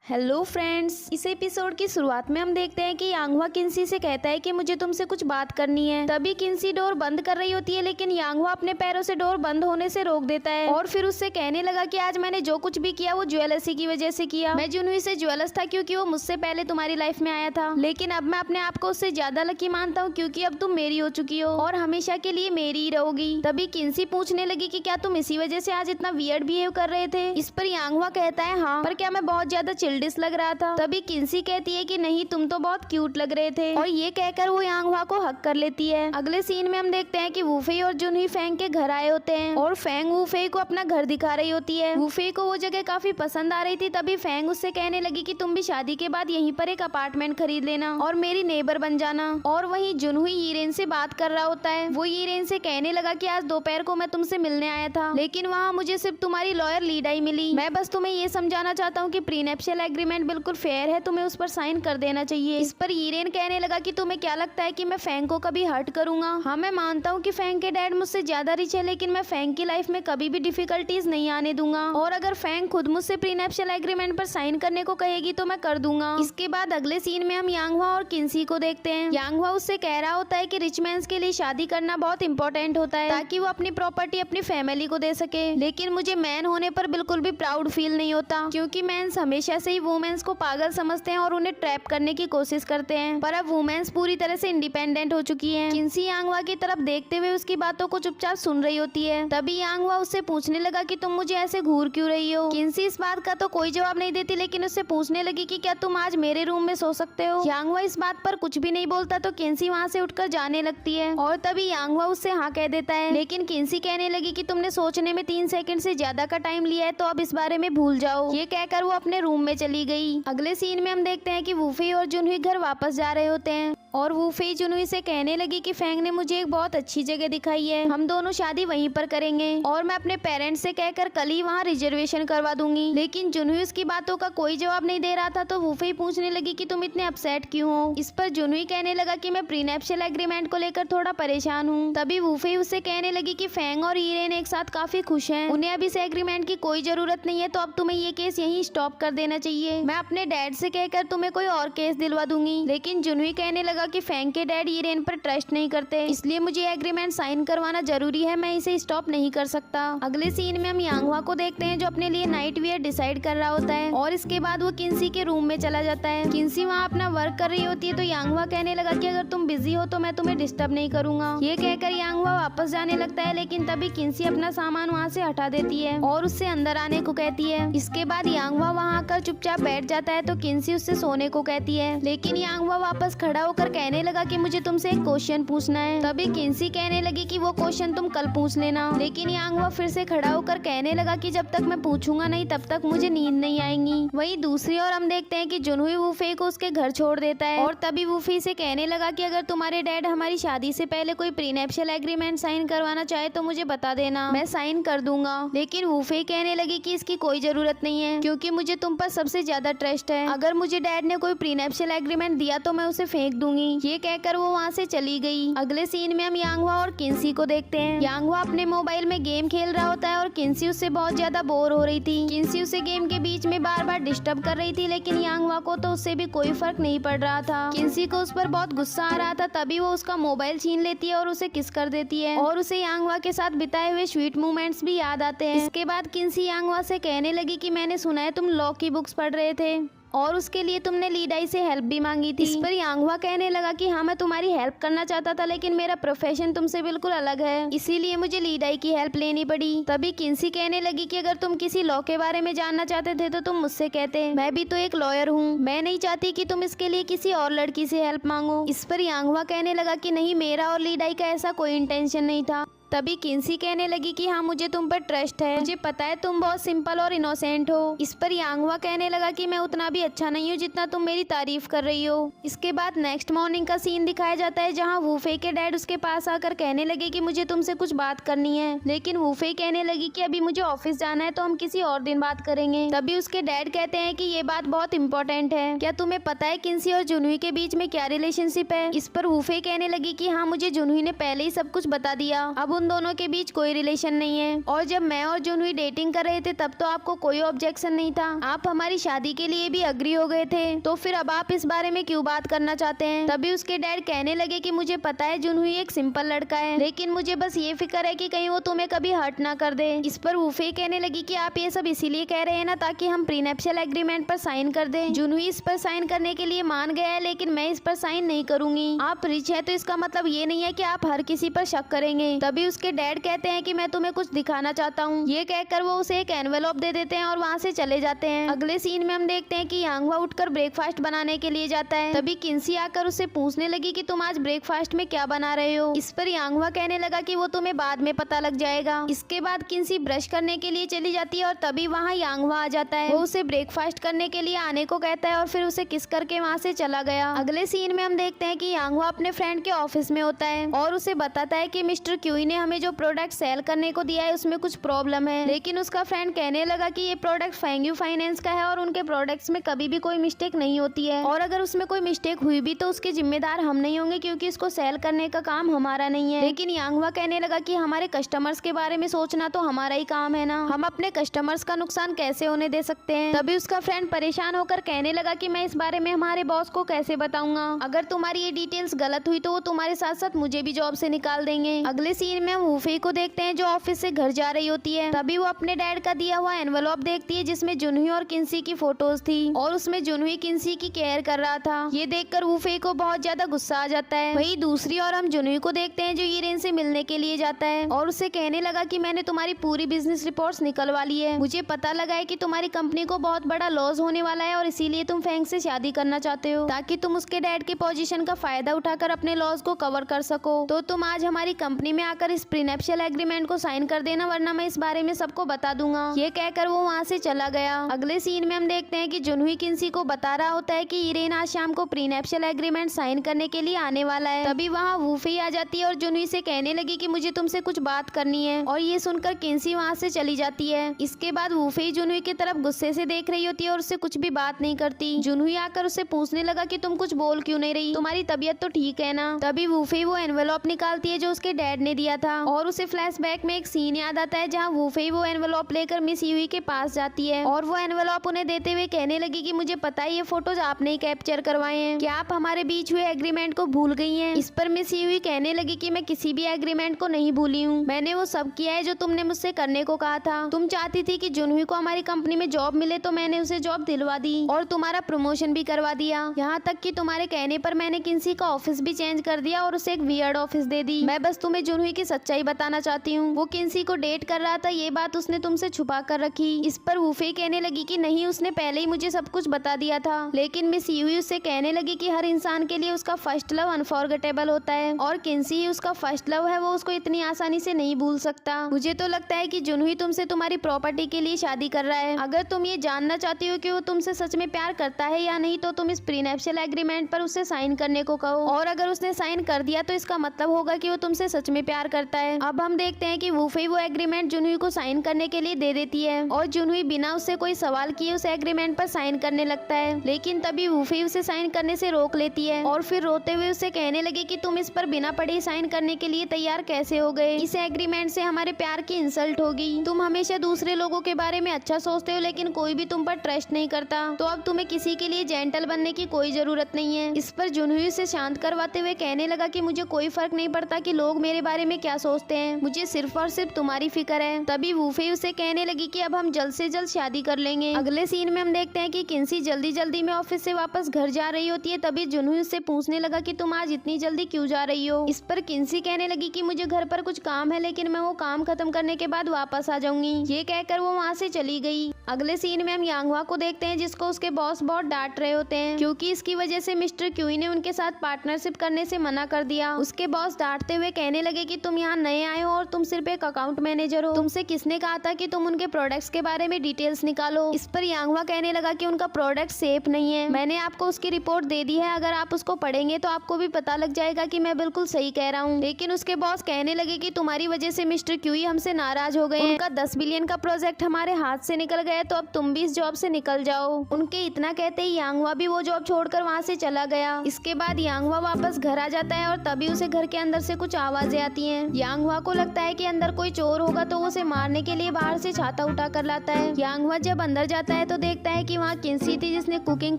Hello friends, इस episode की शुरुआत में हम देखते हैं कि यांगवा किन्सी से कहता है कि मुझे तुमसे कुछ बात करनी है। तभी किन्सी डोर बंद कर रही होती है, लेकिन यांगवा अपने पैरों से डोर बंद होने से रोक देता है और फिर उससे कहने लगा कि आज मैंने जो कुछ भी किया वो ज्वेलसी की वजह से किया। मैं जुनूई से ज्वेलस था क्योंकि वो मुझसे पहले तुम्हारी लाइफ में आया था, लेकिन अब मैं अपने आप को उससे ज्यादा लकी मानता हूँ क्योंकि अब तुम मेरी हो चुकी हो और हमेशा के लिए मेरी ही रहोगी। तभी किन्सी पूछने लगी कि क्या तुम इसी वजह से आज इतना वियर्ड बिहेव कर रहे थे। इस पर यांगवा कहता है हाँ, पर क्या मैं बहुत ज्यादा चिल्डिश लग रहा था। तभी किन्सी कहती है कि नहीं, तुम तो बहुत क्यूट लग रहे थे और ये कहकर वो यांगवा को हक कर लेती है। अगले सीन में हम देखते हैं कि वूफेई और जुनही फेंग के घर आए होते हैं और फेंग वूफेई को अपना घर दिखा रही होती है। वूफेई को वो जगह काफी पसंद आ रही थी। तभी फेंग उससे कहने लगी कि तुम भी शादी के बाद यहीं पर एक अपार्टमेंट खरीद लेना और मेरी नेबर बन जाना। और वहीं जुनही यीरेन से बात कर रहा होता है। वो यीरेन से कहने लगा कि आज दोपहर को मैं तुमसे मिलने आया था, लेकिन वहाँ मुझे सिर्फ तुम्हारी लॉयर लीडाई मिली। मैं बस तुम्हें ये समझाना चाहता हूँ कि प्रीनेप्शियल एग्रीमेंट बिल्कुल फेयर है, तुम्हें उस पर साइन कर देना चाहिए। इस पर यीरेन कहने लगा कि तुम्हें क्या लगता है कि मैं फेंग को कभी हर्ट करूंगा? हाँ, मैं मानता हूँ कि फेंग के डैड मुझसे ज्यादा रिच है, लेकिन मैं फेंग की लाइफ में कभी भी डिफिकल्टीज नहीं आने दूंगा और अगर फेंग खुद मुझसे प्रीनेप्शियल एग्रीमेंट पर साइन करने को कहेगी तो मैं कर दूंगा। इसके बाद अगले सीन में हम यांगवा और किन्सी को देखते हैं। यांगवा उससे कह रहा होता है कि रिच मैंस के लिए शादी करना बहुत इंपॉर्टेंट होता है ताकि वो अपनी प्रॉपर्टी अपनी फैमिली को दे सके, लेकिन मुझे मैन होने पर बिल्कुल भी प्राउड फील नहीं होता क्योंकि मैंस हमेशा से ही वुमेन्स को पागल समझते हैं और उन्हें ट्रैप करने की कोशिश करते हैं, पर अब वुमेन्स पूरी तरह से इंडिपेंडेंट हो चुकी हैं। किन्सी यांगवा की तरफ देखते हुए उसकी बातों को चुपचाप सुन रही होती है। तभी यांगवा उससे पूछने लगा कि तुम मुझे ऐसे घूर क्यों रही हो। किन्सी इस बात का तो कोई जवाब नहीं देती, लेकिन उससे पूछने लगी कि क्या तुम आज मेरे रूम में सो सकते हो। यांगवा इस बात पर कुछ भी नहीं बोलता तो किन्सी वहाँ से उठकर जाने लगती है और तभी यांगवा उससे हाँ कह देता है, लेकिन किन्सी कहने लगी कि तुमने सोचने में 3 सेकंड से ज्यादा का टाइम लिया है तो अब इस बारे में भूल जाओ। ये कहकर वो अपने रूम में चली गई। अगले सीन में हम देखते हैं कि वूफेई और जुनही घर वापस जा रहे होते हैं और वूफेई जुनही से कहने लगी कि फेंग ने मुझे एक बहुत अच्छी जगह दिखाई है, हम दोनों शादी वहीं पर करेंगे और मैं अपने पेरेंट्स से कहकर कल ही वहाँ रिजर्वेशन करवा दूंगी। लेकिन जुनही उसकी बातों का कोई जवाब नहीं दे रहा था तो वूफेई पूछने लगी कि तुम इतने अपसेट क्यों हो। इस पर जुनही कहने लगा कि मैं प्रीनेप्शियल एग्रीमेंट को लेकर थोड़ा परेशान हूँ। तभी वूफेई उससे कहने लगी कि फेंग और यीरेन एक साथ काफी खुश हैं, उन्हें अब इस एग्रीमेंट की कोई जरूरत नहीं है, तो अब तुम्हें ये केस यहीं स्टॉप कर देना चाहिए। मैं अपने डैड से कहकर तुम्हें कोई और केस दिलवा दूंगी। लेकिन जुनही कहने लगा कि फेंग के डैड यीरेन पर ट्रस्ट नहीं करते, इसलिए मुझे एग्रीमेंट साइन करवाना जरूरी है, मैं इसे स्टॉप नहीं कर सकता। अगले सीन में हम यांगवा को देखते हैं जो अपने लिए नाइट वियर डिसाइड कर रहा होता है और इसके बाद वो किन्सी के रूम में चला जाता है। किन्सी वहाँ अपना वर्क कर रही होती है तो यांगवा कहने लगा कि अगर तुम बिजी हो तो मैं तुम्हें डिस्टर्ब नहीं करूंगा। ये कहकर यांगवा वापस जाने लगता है, लेकिन तभी किन्सी अपना सामान वहाँ से हटा देती है और उससे अंदर आने को कहती है। इसके बाद यांगवा वहाँ आकर चुपचाप बैठ जाता है तो किन्सी उससे सोने को कहती है, लेकिन यांगवा वापस खड़ा होकर कहने लगा कि मुझे तुमसे एक क्वेश्चन पूछना है। तभी किन्सी कहने लगी कि वो क्वेश्चन तुम कल पूछ लेना, लेकिन यांगवा फिर से खड़ा होकर कहने लगा कि जब तक मैं पूछूंगा नहीं तब तक मुझे नींद नहीं आएंगी। वहीं दूसरी ओर हम देखते हैं कि जुनही वूफेई को उसके घर छोड़ देता है और तभी वूफेई से कहने लगा कि अगर तुम्हारे डैड हमारी शादी से पहले कोई प्रीनेप्शियल एग्रीमेंट साइन करवाना चाहे तो मुझे बता देना, मैं साइन कर दूंगा। लेकिन वूफेई कहने लगी कि इसकी कोई जरूरत नहीं है क्योंकि मुझे तुम पर सबसे ज्यादा ट्रस्ट है, अगर मुझे डैड ने कोई प्रीनेप्शियल एग्रीमेंट दिया तो मैं उसे फेंक दूंगी। ये कहकर वो वहाँ से चली गई। अगले सीन में हम यांगवा और किन्सी को देखते हैं। यांगवा अपने मोबाइल में गेम खेल रहा होता है और किन्सी उससे बहुत ज्यादा बोर हो रही थी। किन्सी उसे गेम के बीच में बार बार डिस्टर्ब कर रही थी, लेकिन यांगवा को तो उससे भी कोई फर्क नहीं पड़ रहा था। किन्सी को उस पर बहुत गुस्सा आ रहा था, तभी वो उसका मोबाइल छीन लेती है और उसे किस कर देती है और उसे यांगवा के साथ बिताए हुए स्वीट मोमेंट्स भी याद आते हैं। इसके बाद किन्सी यांगवा से कहने लगी कि मैंने सुना है तुम लॉ की बुक्स पढ़ रहे थे और उसके लिए तुमने लीडाई से हेल्प भी मांगी थी। इस पर यांगवा कहने लगा कि हाँ, मैं तुम्हारी हेल्प करना चाहता था, लेकिन मेरा प्रोफेशन तुमसे बिल्कुल अलग है, इसीलिए मुझे लीडाई की हेल्प लेनी पड़ी। तभी किन्सी कहने लगी कि अगर तुम किसी लॉ के बारे में जानना चाहते थे तो तुम मुझसे कहते, मैं भी तो एक लॉयर हूँ, मैं नहीं चाहती कि तुम इसके लिए किसी और लड़की से हेल्प मांगो। इस पर यांगवा कहने लगा कि नहीं, मेरा और लीडाई का ऐसा कोई इंटेंशन नहीं था। तभी किन्सी कहने लगी कि हाँ, मुझे तुम पर ट्रस्ट है, मुझे पता है तुम बहुत सिंपल और इनोसेंट हो। इस पर यांगवा कहने लगा कि मैं उतना भी अच्छा नहीं हूँ जितना तुम मेरी तारीफ कर रही हो। इसके बाद नेक्स्ट मॉर्निंग का सीन दिखाया जाता है जहाँ वूफेई के डैड उसके पास आकर कहने लगे कि मुझे तुमसे कुछ बात करनी है, लेकिन वूफेई कहने लगी कि अभी मुझे ऑफिस जाना है तो हम किसी और दिन बात करेंगे। तभी उसके डैड कहते हैं कि ये बात बहुत इंपॉर्टेंट है, क्या तुम्हें पता है किन्सी और जुनही के बीच में क्या रिलेशनशिप है। इस पर वूफेई कहने लगी कि हाँ, मुझे जुनही ने पहले ही सब कुछ बता दिया, अब उन दोनों के बीच कोई रिलेशन नहीं है, और जब मैं और जुनहुई डेटिंग कर रहे थे तब तो आपको कोई ऑब्जेक्शन नहीं था, आप हमारी शादी के लिए भी अग्री हो गए थे, तो फिर अब आप इस बारे में क्यों बात करना चाहते हैं। तभी उसके डैड कहने लगे कि मुझे पता है जुनहुई एक सिंपल लड़का है, लेकिन मुझे बस ये फिक्र है कि कहीं वो तुम्हें कभी हर्ट ना कर दे। इस पर वूफे कहने लगी कि आप ये सब इसीलिए कह रहे हैं ना ताकि हम प्रीनेप्शियल एग्रीमेंट पर साइन कर दें। जुनहुई इस पर साइन करने के लिए मान गया है, लेकिन मैं इस पर साइन नहीं करूंगी। आप रिच है तो इसका मतलब ये नहीं है कि आप हर किसी पर शक करेंगे। तभी उसके डैड कहते हैं कि मैं तुम्हें कुछ दिखाना चाहता हूँ। ये कहकर वो उसे एक एनवेलप दे देते हैं और वहाँ से चले जाते हैं। अगले सीन में हम देखते हैं कि यांगवा उठकर ब्रेकफास्ट बनाने के लिए जाता है। तभी किन्सी आकर उससे पूछने लगी कि तुम आज ब्रेकफास्ट में क्या बना रहे हो। इस पर यांगवा कहने लगा कि वो तुम्हें बाद में पता लग जाएगा। इसके बाद किन्सी ब्रश करने के लिए चली जाती है और तभी वहाँ यांगवा आ जाता है। वो उसे ब्रेकफास्ट करने के लिए आने को कहता है और फिर उसे किस करके वहाँ से चला गया। अगले सीन में हम देखते हैं कि यांगवा अपने फ्रेंड के ऑफिस में होता है और उसे बताता है कि मिस्टर क्यूई ने हमें जो प्रोडक्ट सेल करने को दिया है उसमें कुछ प्रॉब्लम है, लेकिन उसका फ्रेंड कहने लगा कि ये प्रोडक्ट फेंग्यू फाइनेंस का है और उनके प्रोडक्ट्स में कभी भी कोई मिस्टेक नहीं होती है, और अगर उसमें कोई मिस्टेक हुई भी तो उसके जिम्मेदार हम नहीं होंगे क्योंकि इसको सेल करने का काम हमारा नहीं है। लेकिन यांगवा कहने लगा कि हमारे कस्टमर्स के बारे में सोचना तो हमारा ही काम है ना, हम अपने कस्टमर्स का नुकसान कैसे होने दे सकते हैं। तभी उसका फ्रेंड परेशान होकर कहने लगा कि मैं इस बारे में हमारे बॉस को कैसे बताऊंगा, अगर तुम्हारी ये डिटेल्स गलत हुई तो वो तुम्हारे साथ साथ मुझे भी जॉब से निकाल देंगे। अगले सीन में हम वूफे को देखते हैं जो ऑफिस से घर जा रही होती है। तभी वो अपने डैड का दिया हुआ एनवेलप देखती है जिसमें जुनहुई और किन्सी की फोटोज थी और उसमें जुनहुई किन्सी की केयर कर रहा था। ये देखकर वूफे को बहुत ज्यादा गुस्सा आ जाता है। वहीं दूसरी ओर हम जुनहुई को देखते हैं जो ईरेन से मिलने के लिए जाता है और उसे कहने लगा कि मैंने तुम्हारी पूरी बिजनेस रिपोर्ट्स निकलवा ली है, मुझे पता लगा है कि तुम्हारी कंपनी को बहुत बड़ा लॉस होने वाला है और इसीलिए तुम फेंग से शादी करना चाहते हो ताकि तुम उसके डैड के पोजीशन का फायदा उठाकर अपने लॉस को कवर कर सको। तो तुम आज हमारी कंपनी में आकर इस प्रीनेप्शियल एग्रीमेंट को साइन कर देना, वरना मैं इस बारे में सबको बता दूंगा। ये कहकर वो वहाँ से चला गया। अगले सीन में हम देखते हैं कि जुनहुई किन्सी को बता रहा होता है कि ईरेन आज शाम को प्रीनेप्शियल एग्रीमेंट साइन करने के लिए आने वाला है। तभी वहाँ वूफे आ जाती है और जुनहुई से कहने लगी कि मुझे तुमसे कुछ बात करनी है, और ये सुनकर किन्सी वहाँ से चली जाती है। इसके बाद वूफे जुनहुई की तरफ गुस्से से देख रही होती है और उससे कुछ भी बात नहीं करती। जुनहुई आकर उससे पूछने लगा कि तुम कुछ बोल क्यों नहीं रही, तुम्हारी तबीयत तो ठीक है ना। तभी वूफे वो एनवेलप निकालती है जो उसके डैड ने दिया था और उसे फ्लैशबैक में एक सीन याद आता है जहाँ वूफे वो एनवेलप लेकर मिस यूई के पास जाती है और वो एनवेलप उन्हें देते हुए कहने लगी कि मुझे पता है ये फोटोज आपने ही कैप्चर करवाए हैं, क्या आप हमारे बीच हुए एग्रीमेंट को भूल गई हैं। इस पर मिस यूई कहने लगी कि मैं किसी भी एग्रीमेंट को नहीं भूली हूँ, मैंने वो सब किया है जो तुमने मुझसे करने को कहा था। तुम चाहती थी कि जुनहुई को हमारी कंपनी में जॉब मिले तो मैंने उसे जॉब दिलवा दी और तुम्हारा प्रमोशन भी करवा दिया, यहाँ तक कि तुम्हारे कहने पर मैंने किन्सी का ऑफिस भी चेंज कर दिया और उसे एक वियर्ड ऑफिस दे दी। मैं बस तुम्हें जुनहुई की सच्चाई बताना चाहती हूँ, वो किन्सी को डेट कर रहा था, ये बात उसने तुमसे छुपा कर रखी। इस पर वूफे कहने लगी कि नहीं, उसने पहले ही मुझे सब कुछ बता दिया था। लेकिन मिस यूई उससे कहने लगी कि हर इंसान के लिए उसका फर्स्ट लव अनफॉरगेटेबल होता है और किन्सी ही उसका फर्स्ट लव है, वो उसको इतनी आसानी से नहीं भूल सकता। मुझे तो लगता है कि जुनहुई तुमसे तुम्हारी प्रॉपर्टी के लिए शादी कर रहा है। अगर तुम ये जानना चाहती हो कि वो तुमसे सच में प्यार करता है या नहीं तो तुम इस प्रीनेप्शियल एग्रीमेंट पर उसे साइन करने को कहो, और अगर उसने साइन कर दिया तो इसका मतलब होगा कि वो तुमसे सच में प्यार करता है। अब हम देखते हैं कि वूफे वो एग्रीमेंट जुनहुई को साइन करने के लिए दे देती है और जुनहुई बिना उससे कोई सवाल किए उस एग्रीमेंट पर साइन करने लगता है। लेकिन तभी वूफे उसे साइन करने से रोक लेती है और फिर रोते हुए उससे कहने लगी कि तुम इस पर बिना पढ़े साइन करने के लिए तैयार कैसे हो गए, इस एग्रीमेंट से हमारे प्यार की इंसल्ट होगी। तुम हमेशा दूसरे लोगों के बारे में अच्छा सोचते हो लेकिन कोई भी तुम पर ट्रस्ट नहीं करता, तो अब तुम्हें किसी के लिए जेंटल बनने की कोई जरूरत नहीं है। इस पर जुनहुई से शांत करवाते हुए कहने लगा कि मुझे कोई फर्क नहीं पड़ता कि लोग मेरे बारे में क्या सोचते हैं, मुझे सिर्फ और सिर्फ तुम्हारी फिक्र है। तभी वूफे उसे कहने लगी कि अब हम जल्द से जल्द शादी कर लेंगे। अगले सीन में हम देखते हैं कि किन्सी जल्दी जल्दी में ऑफिस से वापस घर जा रही होती है। तभी जुनहुई उससे पूछने लगा कि तुम आज इतनी जल्दी क्यों जा रही हो। इस पर किन्सी कहने लगी कि मुझे घर पर कुछ काम है लेकिन मैं वो काम खत्म करने के बाद वापस आ जाऊंगी। ये कहकर वो वहाँ से चली गई। अगले सीन में हम यांगवा को देखते हैं जिसको उसके बॉस बहुत डांट रहे होते हैं क्योंकि इसकी वजह से मिस्टर क्यूई ने उनके साथ पार्टनरशिप करने से मना कर दिया। उसके बॉस डांटते हुए कहने लगे कि तुम यहाँ नए आए हो और तुम सिर्फ एक अकाउंट मैनेजर हो, तुमसे किसने कहा था कि तुम उनके प्रोडक्ट्स के बारे में डिटेल्स निकालो। इस पर यांगवा कहने लगा कि उनका प्रोडक्ट सेफ नहीं है, मैंने आपको उसकी रिपोर्ट दे दी है, अगर आप उसको पढ़ेंगे तो आपको भी पता लग जाएगा कि मैं बिल्कुल सही कह रहा हूँ। लेकिन उसके बॉस कहने लगे कि तुम्हारी वजह से मिस्टर क्यूई हमसे नाराज हो गए, उनका 10 बिलियन का प्रोजेक्ट हमारे हाथ से निकल गया, तो अब तुम भी इस जॉब से निकल जाओ। उनके इतना कहते ही यांगवा भी वो जॉब छोड़कर वहाँ से चला गया। इसके बाद यांगवा वापस घर आ जाता है और तभी उसे घर के अंदर से कुछ आवाजें आती हैं। यांगवा को लगता है कि अंदर कोई चोर होगा तो वो उसे मारने के लिए बाहर से छाता उठा कर लाता है। यांगवा जब अंदर जाता है तो देखता है कि वहाँ किन्सी थी जिसने कुकिंग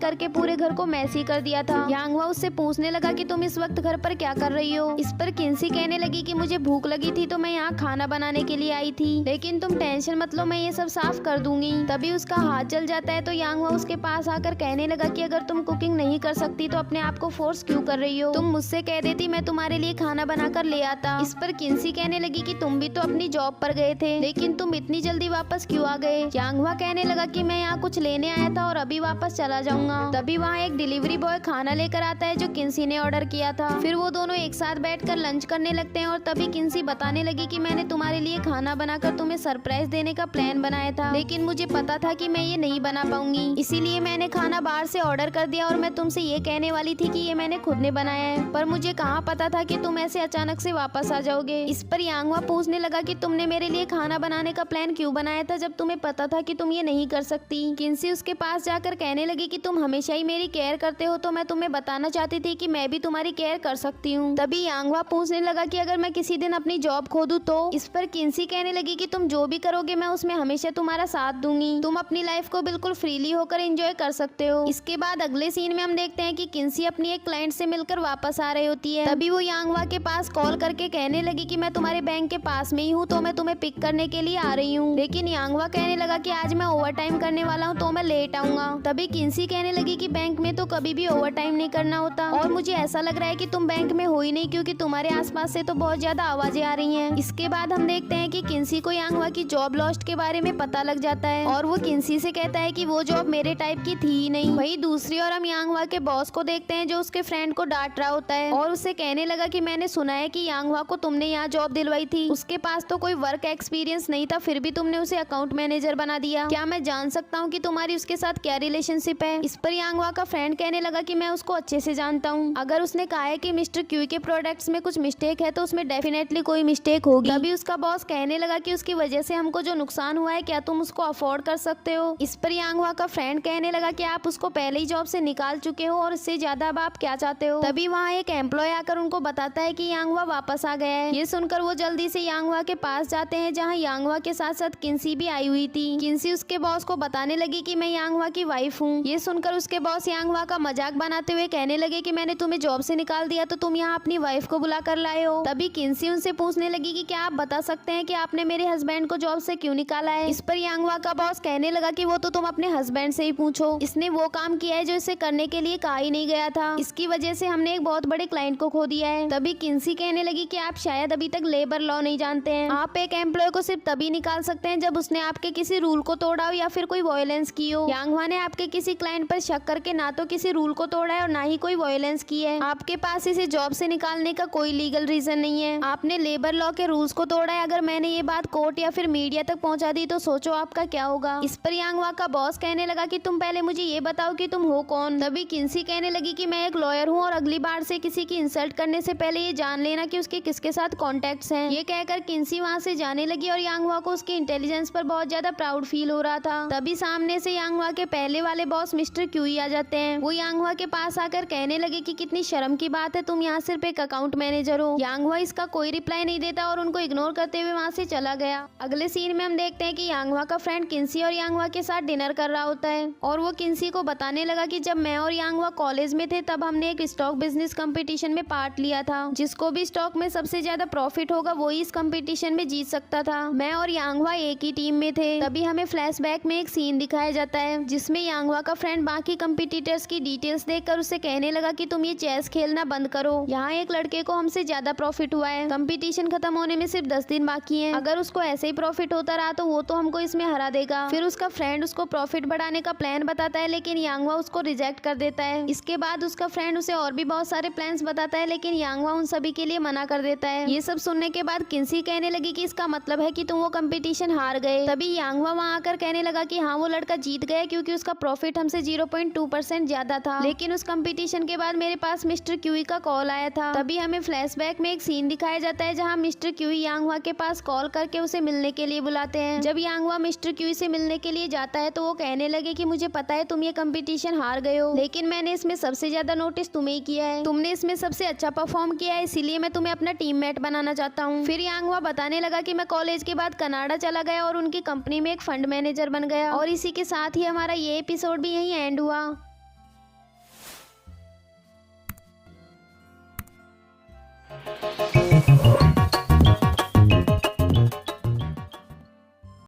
करके पूरे घर को मैसी कर दिया था। यांगवा उससे पूछने लगा कि तुम इस वक्त घर पर क्या कर रही हो। इस पर किन्सी कहने लगी कि मुझे भूख लगी थी तो मैं यहाँ खाना बनाने के लिए आई थी, लेकिन तुम टेंशन मत लो, मैं ये सब साफ कर दूंगी। तभी उसका हाथ जल जाता है तो यांगवा उसके पास आकर कहने लगा कि अगर तुम कुकिंग नहीं कर सकती तो अपने आप को फोर्स क्यों कर रही हो, तुम मुझसे कह देती मैं तुम्हारे लिए खाना बनाकर ले आता। इस पर किन्सी कहने लगी कि तुम भी तो अपनी जॉब पर गए थे, लेकिन तुम इतनी जल्दी वापस क्यों आ गए। यांगवा कहने लगा कि मैं यहाँ कुछ लेने आया था और अभी वापस चला जाऊंगा। तभी वहाँ एक डिलीवरी बॉय खाना लेकर आता है जो किन्सी ने ऑर्डर किया था। फिर वो दोनों एक साथ बैठकर लंच करने लगते हैं और तभी किन्सी बताने लगी कि मैंने तुम्हारे लिए खाना बनाकर तुम्हें सरप्राइज देने का प्लान बनाया था, लेकिन मुझे पता था कि मैं ये नहीं बना पाऊंगी, इसीलिए मैंने खाना बाहर से ऑर्डर कर दिया और मैं तुमसे ये कहने वाली थी कि ये मैंने खुद ने बनाया है, पर मुझे कहाँ पता था कि तुम ऐसे अचानक से वापस आ जाओगे। इस पर यांगवा पूछने लगा कि तुमने मेरे लिए खाना बनाने का प्लान क्यों बनाया था जब तुम्हें पता था कि तुम ये नहीं कर सकती। किन्सी उसके पास जाकर कहने लगी कि तुम हमेशा ही मेरी केयर करते हो तो मैं तुम्हें बताना चाहती थी कि मैं भी तुम्हारी केयर कर सकती हूँ। तभी यांगवा पूछने लगा कि अगर मैं किसी दिन अपनी जॉब खो दूं तो। इस पर किन्सी कहने लगी कि तुम जो भी करोगे मैं उसमें हमेशा तुम्हारा साथ दूंगी, तुम अपनी लाइफ को बिल्कुल फ्रीली होकर एंजॉय कर सकते हो। इसके बाद अगले सीन में हम देखते हैं कि किन्सी अपनी एक क्लाइंट से मिलकर वापस आ रही होती है। तभी वो यांगवा के पास कॉल करके कहने लगी कि मैं तुम्हारे बैंक के पास में ही हूँ तो मैं तुम्हें पिक करने के लिए आ रही हूँ, लेकिन यांगवा कहने लगा कि आज मैं ओवर टाइम करने वाला हूँ तो मैं लेट आऊंगा। तभी किन्सी कहने लगी कि बैंक में तो कभी भी ओवर टाइम नहीं करना होता और मुझे ऐसा लग रहा है कि तुम बैंक में हो ही नहीं क्योंकि तुम्हारे आसपास से तो बहुत ज्यादा आवाजें आ रही हैं। इसके बाद हम देखते हैं कि किन्सी को यांगवा की जॉब लॉस्ट के बारे में पता लग जाता है और वो किन्सी से कहता है कि वो जॉब मेरे टाइप की थी ही नहीं। वहीं दूसरी ओर हम यांगवा के बॉस को देखते हैं जो उसके फ्रेंड को डांट रहा होता है और उससे कहने लगा कि मैंने सुना है कि यांगवा को तुमने यहाँ जॉब दिलवाई थी, उसके पास तो कोई वर्क एक्सपीरियंस नहीं था फिर भी तुमने उसे अकाउंट मैनेजर बना दिया, क्या मैं जान सकता हूँ कि तुम्हारी उसके साथ क्या रिलेशनशिप है। इस पर यांगवा का फ्रेंड कहने लगा कि मैं उसको अच्छे से जानता हूँ, अगर उसने कहा है कि मिस्टर क्यू के प्रोडक्ट्स में कुछ मिस्टेक है तो उसमें डेफिनेटली कोई मिस्टेक होगी। तभी उसका बॉस कहने लगा कि उसकी वजह से हमको जो नुकसान हुआ है क्या तुम उसको अफोर्ड कर सकते हो। इस पर यांगवा का फ्रेंड कहने लगा कि आप उसको पहले ही जॉब से निकाल चुके हो और इससे ज्यादा अब आप क्या चाहते हो। तभी वहाँ एक एम्प्लॉय आकर उनको बताता है कि यांगवा वापस आ गया है। ये सुनकर वो जल्दी से यांगवा के पास जाते हैं जहाँ यांगवा के साथ साथ किन्सी भी आई हुई थी। किन्सी उसके बॉस को बताने लगी कि मैं यांगवा की वाइफ हूँ। ये सुनकर उसके बॉस यांगवा का मजाक बनाते हुए कहने लगे कि मैंने तुम्हें जॉब से निकाल दिया तो तुम यहाँ अपनी वाइफ को बुला कर लाए हो। तभी किन्सी उनसे पूछने लगी कि क्या आप बता सकते हैं कि आपने मेरे हस्बैंड को जॉब से क्यों निकाला है। इस पर यांगवा का बॉस कहने लगा कि वो तो तुम अपने हस्बैंड से ही पूछो, इसने वो काम किया है जो इसे करने के लिए कहा ही नहीं गया था, इसकी वजह से हमने एक बहुत बड़े क्लाइंट को खो दिया है। तभी किन्सी कहने लगी कि आप शायद अभी तक लेबर लॉ नहीं जानते हैं, आप एक एम्प्लॉय को सिर्फ तभी निकाल सकते हैं जब उसने आपके किसी रूल को तोड़ा हो या फिर कोई वायलेंस की हो। यांगवा ने आपके किसी क्लाइंट पर शक करके ना तो किसी रूल को तोड़ा है और ना ही कोई वायलेंस की है, आपके पास इसे जॉब से निकालने का कोई लीगल रीजन नहीं है, आपने लेबर लॉ के रूल्स को तोड़ा है। अगर मैंने ये बात कोर्ट या फिर मीडिया तक पहुंचा दी तो सोचो आपका क्या होगा। इस पर यांगवा का बॉस कहने लगा कि तुम पहले मुझे ये बताओ कि तुम हो कौन। तभी किन्सी कहने लगी कि मैं एक लॉयर हूँ और अगली बार से किसी की इंसल्ट करने से पहले ये जान लेना कि उसके किसके साथ कॉन्टेक्ट्स हैं। ये कहकर किन्सी वहाँ से जाने लगी और यांगवा को उसके इंटेलिजेंस पर बहुत ज्यादा प्राउड फील हो रहा था। तभी सामने से यांगवा के पहले वाले बॉस मिस्टर क्यूई आ जाते हैं। वो यांगवा के पास आकर कहने लगे कि कितनी शर्म की बात है, तुम यहाँ सिर्फ एक अकाउंट मैनेजर हो। यांगवा इसका कोई रिप्लाई नहीं देता और उनको इग्नोर करते हुए वहाँ से चला गया। अगले सीन में हम देखते हैं कि यांगवा का फ्रेंड किन्सी और यांगवा के साथ डिनर कर रहा होता है और वो किन्सी को बताने लगा कि जब मैं और यांगवा कॉलेज में थे तब हमने एक स्टॉक बिजनेस कंपटीशन में पार्ट लिया था, जिसको भी स्टॉक में सबसे ज्यादा प्रॉफिट होगा वो ही इस कंपटीशन में जीत सकता था। मैं और यांगवा एक ही टीम में थे। तभी हमें फ्लैशबैक में एक सीन दिखाया जाता है जिसमें यांगवा का फ्रेंड बाकी कंपटीटर्स की डिटेल्स देखकर उसे कहने लगा कि तुम ये चेस खेलना बंद करो, यहाँ एक लड़के को हमसे ज्यादा प्रॉफिट हुआ है, कंपटीशन खत्म होने में सिर्फ 10 दिन बाकी है, अगर उसको ऐसे ही प्रॉफिट होता रहा तो वो तो हमको इसमें हरा देगा। फिर उसका फ्रेंड उसको प्रॉफिट बढ़ाने का प्लान बताता है लेकिन यांगवा उसको रिजेक्ट कर देता है। इसके बाद उसका फ्रेंड उसे और भी बहुत सारे प्लान्स बताता है लेकिन यांगवा उन सभी के लिए मना कर देता है। ये सब सुनने के बाद किन्सी कहने लगी कि इसका मतलब है कि तुम वो कंपटीशन हार गए। तभी यांगवा वहाँ आकर कहने लगा कि हाँ वो लड़का जीत गया क्योंकि उसका प्रॉफिट हमसे 0.2% ज्यादा था, लेकिन उस कंपटीशन के बाद मेरे पास मिस्टर क्यूई का कॉल आया था। तभी हमें फ्लैशबैक में एक सीन दिखाया जाता है जहाँ मिस्टर क्यूई यांगवा के पास कॉल करके उसे मिलने के लिए बुलाते हैं। जब यांगवा मिस्टर क्यूई से मिलने के लिए जाता है तो वो कहने लगे कि मुझे पता है तुम ये कंपटीशन हार गए हो, लेकिन मैंने इसमें सबसे ज्यादा नोटिस तुम्हें ही किया है, तुमने इसमें सबसे अच्छा परफॉर्म किया है, इसीलिए मैं तुम्हें अपना टीममेट फ्लैट बनाना चाहता हूँ। फिर यांगवा बताने लगा कि मैं कॉलेज के बाद कनाडा चला गया और उनकी कंपनी में एक फंड मैनेजर बन गया। और इसी के साथ ही हमारा ये एपिसोड भी यहीं एंड हुआ।